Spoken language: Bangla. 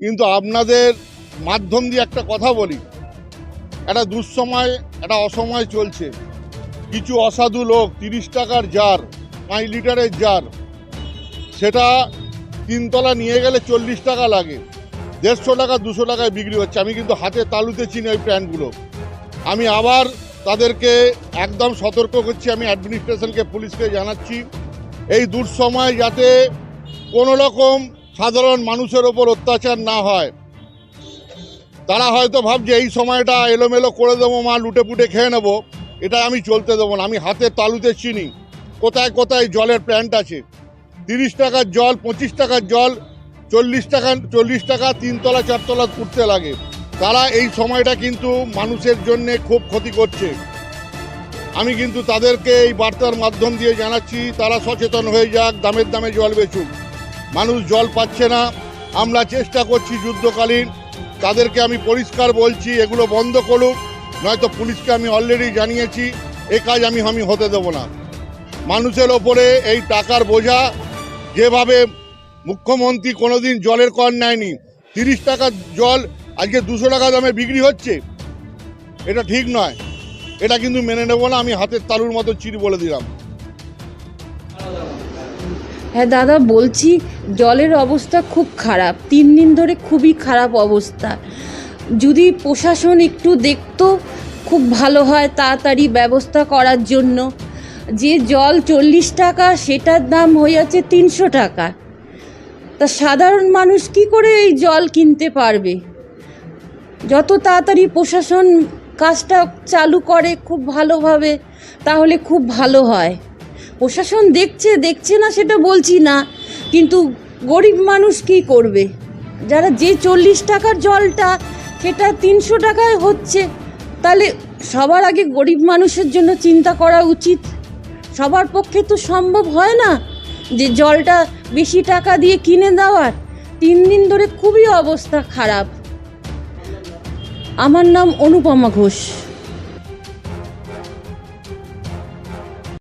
কিন্তু আপনাদের মাধ্যম দিয়ে একটা কথা বলি, একটা দুঃসময় একটা অসময় চলছে। কিছু অসাধু লোক 30 টাকার জার, 5 লিটারের জার, সেটা 3 তলা নিয়ে গেলে 40 টাকা লাগে, 150 টাকা 200 টাকায় বিক্রি হচ্ছে। আমি কিন্তু হাতে তালুতে চিনি ওই প্যান্টগুলো। আমি আবার তাদেরকে একদম সতর্ক করছি, আমি অ্যাডমিনিস্ট্রেশনকে, পুলিশকে জানাচ্ছি, এই দুঃসময় যাতে কোনো রকম সাধারণ মানুষের ওপর অত্যাচার না হয়। তারা হয়তো ভাবছে এই সময়টা এলোমেলো করে দেবো, মা লুটে পুটে খেয়ে নেবো, এটা আমি চলতে দেবো না। আমি হাতের তালুতে চিনি কোথায় কোথায় জলের প্যান্ট আছে। 30 টাকার জল, 25 টাকার জল, 40 টাকা 3 তলা 4 তলা উঠতে লাগে। তারা এই সময়টা কিন্তু মানুষের জন্যে খুব ক্ষতি করছে। আমি কিন্তু তাদেরকে এই বার্তার মাধ্যম দিয়ে জানাচ্ছি, তারা সচেতন হয়ে যাক, দামের দামে জল বেচুক। মানুষ জল পাচ্ছে না, আমরা চেষ্টা করছি যুদ্ধকালীন, তাদেরকে আমি পরিষ্কার বলছি এগুলো বন্ধ করুক, নয়তো পুলিশকে আমি অলরেডি জানিয়েছি, এ কাজ আমি হতে দেব না। মানুষের ওপরে এই টাকার বোঝা, যেভাবে মুখ্যমন্ত্রী কোনোদিন জলের কর নেয়নি, 30 টাকার জল আজকে 200 টাকা দামে বিক্রি হচ্ছে, এটা ঠিক নয়। এটা কিন্তু মেনে নেব না, আমি হাতের তালুর মতো চিড়ি বলে দিলাম। হ্যাঁ দাদা, বলছি জলের অবস্থা খুব খারাপ, 3 দিন ধরে খুবই খারাপ অবস্থা। যদি প্রশাসন একটু দেখতো খুব ভালো হয়, তাড়াতাড়ি ব্যবস্থা করার জন্য। যে জল 40 টাকা সেটার দাম হয়ে যাচ্ছে 300 টাকা। তা সাধারণ মানুষ কি করে এই জল কিনতে পারবে? যত তাড়াতাড়ি প্রশাসন কাজটা চালু করে খুব ভালোভাবে, তাহলে খুব ভালো হয়। প্রশাসন দেখছে না সেটা বলছি না, কিন্তু গরিব মানুষ কি করবে? যারা যে 40 টাকার জলটা সেটা 300 টাকায় হচ্ছে, তাহলে সবার আগে গরিব মানুষের জন্য চিন্তা করা উচিত। সবার পক্ষে তো সম্ভব হয় না যে জলটা বেশি টাকা দিয়ে কিনে দেওয়ার। 3 দিন ধরে খুবই অবস্থা খারাপ। আমার নাম অনুপমা ঘোষ।